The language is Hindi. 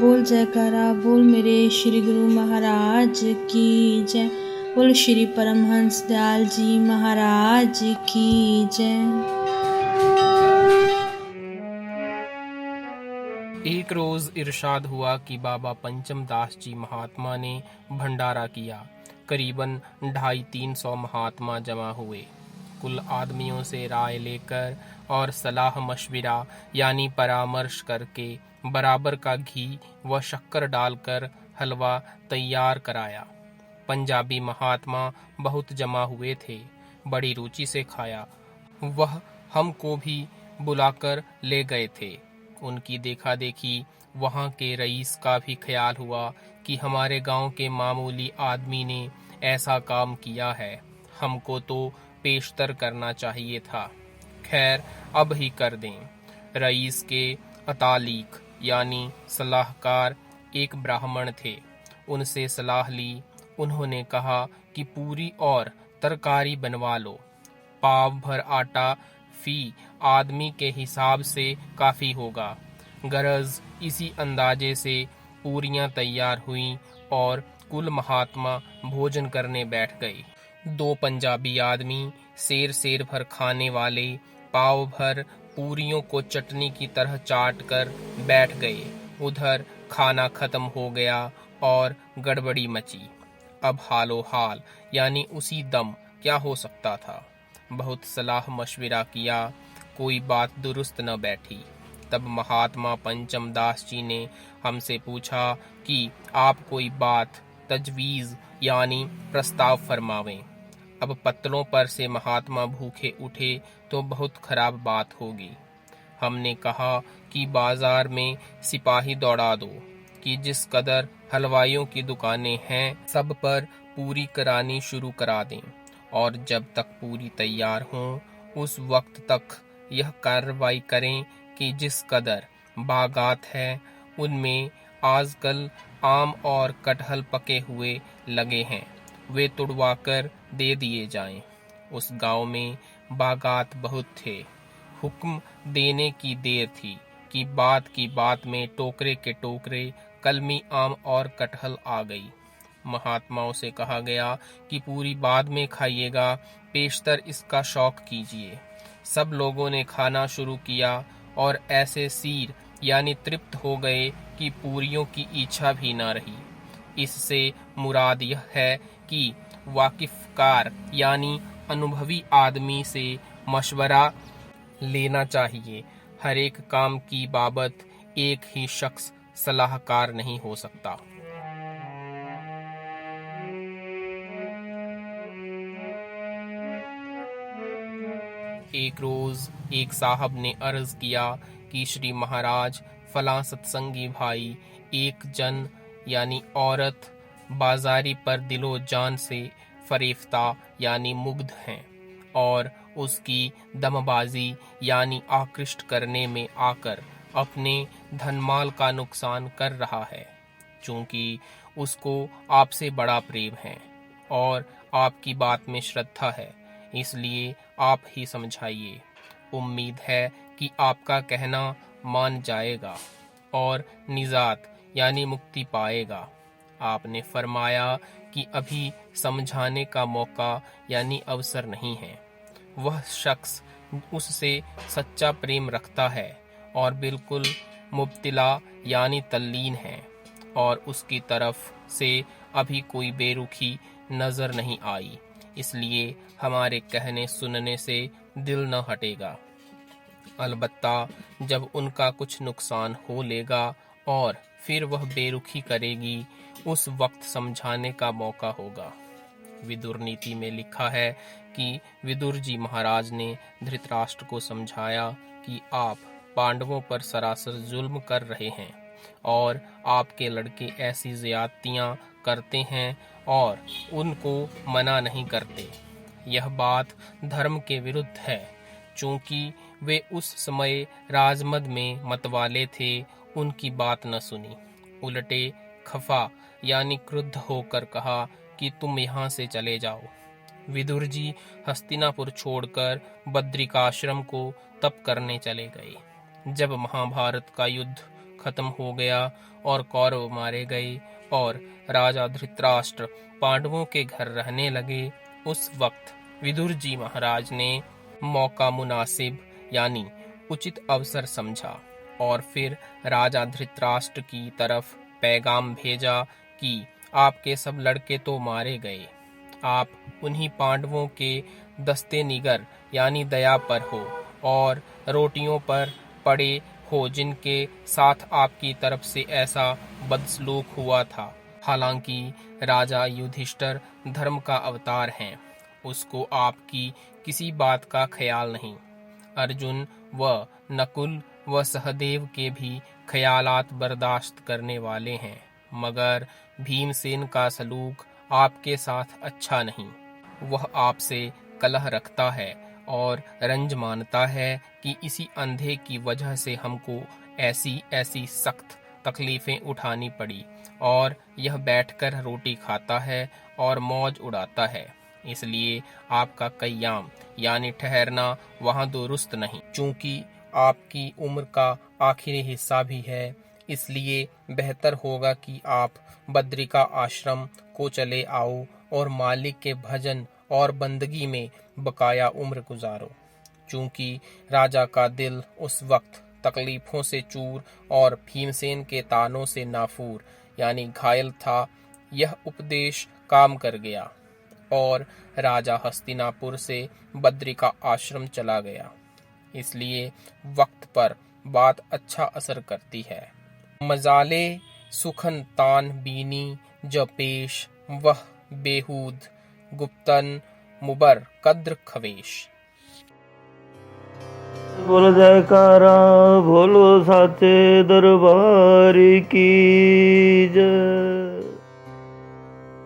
बोल जयकारा बोल मेरे श्री गुरु महाराज की जय। बोल श्री परमहंस दयाल जी महाराज की जय। एक रोज इरशाद हुआ कि बाबा पंचम दास जी महात्मा ने भंडारा किया। करीबन 250-300 महात्मा जमा हुए। कुल आदमियों से राय लेकर और सलाह मशविरा यानी परामर्श करके बराबर का घी व शक्कर डालकर हलवा तैयार कराया। पंजाबी महात्मा बहुत जमा हुए थे, बड़ी रुचि से खाया। वह हमको भी बुलाकर ले गए थे। उनकी देखा देखी वहाँ के रईस का भी ख्याल हुआ कि हमारे गांव के मामूली आदमी ने ऐसा काम किया है, हमको तो पेशतर करना चाहिए था। खैर अब ही कर दें। रईस के अतालीक यानी सलाहकार एक ब्राह्मण थे। उनसे सलाह ली। उन्होंने कहा कि पूरी और तरकारी बनवा लो। पाव भर आटा फी आदमी के हिसाब से काफी होगा। गरज इसी अंदाजे से पूरियां तैयार हुईं और कुल महात्मा भोजन करने बैठ गए। 2 पंजाबी आदमी सेर सेर भर खाने वाले पाव भर पूरियों को चटनी की तरह चाट कर बैठ गए। उधर खाना खत्म हो गया और गड़बड़ी मची। अब हालो हाल यानी उसी दम क्या हो सकता था। बहुत सलाह मशविरा किया, कोई बात दुरुस्त न बैठी। तब महात्मा पंचम दास जी ने हमसे पूछा कि आप कोई बात तजवीज़ यानी प्रस्ताव फरमावें। अब पत्तलों पर से महात्मा भूखे उठे तो बहुत खराब बात होगी। हमने कहा कि बाजार में सिपाही दौड़ा दो कि जिस कदर हलवाइयों की दुकानें हैं सब पर पूरी करानी शुरू करा दें, और जब तक पूरी तैयार हों उस वक्त तक यह कार्रवाई करें कि जिस कदर बागात हैं उनमें आजकल आम और कटहल पके हुए लगे हैं, वे तुड़वाकर दे दिए जाएं। उस गांव में बागात बहुत थे। हुक्म देने की देर थी कि बात की बात में टोकरे के टोकरे कलमी आम और कटहल आ गई। महात्माओं से कहा गया कि पूरी बाद में खाइएगा, पेशतर इसका शौक कीजिए। सब लोगों ने खाना शुरू किया और ऐसे सीर यानी तृप्त हो गए कि पूरियों की इच्छा भी न रही। इससे मुराद यह है कि वाकिफकार यानी अनुभवी आदमी से मशवरा लेना चाहिए। हर एक काम की बाबत एक ही शख्स सलाहकार नहीं हो सकता। एक रोज एक साहब ने अर्ज किया कि श्री महाराज फलां सत्संगी भाई एक जन यानी औरत बाजारी पर दिलो जान से फरेफ्ता यानी मुग्ध हैं और उसकी दमबाजी यानी आकृष्ट करने में आकर अपने धनमाल का नुकसान कर रहा है। चूंकि उसको आपसे बड़ा प्रेम है और आपकी बात में श्रद्धा है, इसलिए आप ही समझाइए। उम्मीद है कि आपका कहना मान जाएगा और निजात यानी मुक्ति पाएगा। आपने फरमाया कि अभी समझाने का मौका यानी अवसर नहीं है। वह शख्स उससे सच्चा प्रेम रखता है और बिल्कुल मुब्तिला यानी तल्लीन है, और उसकी तरफ से अभी कोई बेरुखी नजर नहीं आई, इसलिए हमारे कहने सुनने से दिल न हटेगा। अलबत्ता जब उनका कुछ नुकसान हो लेगा और फिर वह बेरुखी करेगी, उस वक्त समझाने का मौका होगा। विदुर नीति में लिखा है कि विदुर जी महाराज ने धृतराष्ट्र को समझाया कि आप पांडवों पर सरासर जुल्म कर रहे हैं और आपके लड़के ऐसी ज्यादतियां करते हैं और उनको मना नहीं करते। यह बात धर्म के विरुद्ध है। चूंकि वे उस समय राजमद में मतवाले थे, उनकी बात न सुनी, उलटे खफा यानी क्रुद्ध होकर कहा कि तुम यहाँ से चले जाओ। विदुर जी हस्तिनापुर छोड़कर बद्रिकाश्रम को तप करने चले गए। जब महाभारत का युद्ध खत्म हो गया और कौरव मारे गए और राजा धृतराष्ट्र पांडवों के घर रहने लगे, उस वक्त विदुर जी महाराज ने मौका मुनासिब यानी उचित अवसर समझा और फिर राजा धृतराष्ट्र की तरफ पैगाम भेजा कि आपके सब लड़के तो मारे गए, आप उन्हीं पांडवों के दस्ते निगर यानी दया पर हो और रोटियों पर पड़े हो जिनके साथ आपकी तरफ से ऐसा बदसलूक हुआ था। हालांकि राजा युधिष्ठिर धर्म का अवतार हैं, उसको आपकी किसी बात का ख्याल नहीं। अर्जुन व नकुल व सहदेव के भी ख्यालात बर्दाश्त करने वाले हैं, मगर भीमसेन का सलूक आपके साथ अच्छा नहीं। वह आपसे कलह रखता है और रंज मानता है कि इसी अंधे की वजह से हमको ऐसी ऐसी सख्त तकलीफें उठानी पड़ी और यह बैठकर रोटी खाता है और मौज उड़ाता है, इसलिए आपका कय्याम यानी ठहरना वहां दुरुस्त नहीं। चूंकि आपकी उम्र का आखिरी हिस्सा भी है, इसलिए बेहतर होगा कि आप बद्रिका आश्रम को चले आओ और मालिक के भजन और बंदगी में बकाया उम्र गुजारो। चूंकि राजा का दिल उस वक्त तकलीफों से चूर और भीमसेन के तानों से नाफूर यानी घायल था, यह उपदेश काम कर गया और राजा हस्तिनापुर से बद्रिका आश्रम चला गया। इसलिए वक्त पर बात अच्छा असर करती है। मजाले सुखन तान बीनी जो पेश वह बेहूद गुप्तन मुबर कद्र खवेश। बोल जयकारा भोलो साचे दरबार की जय।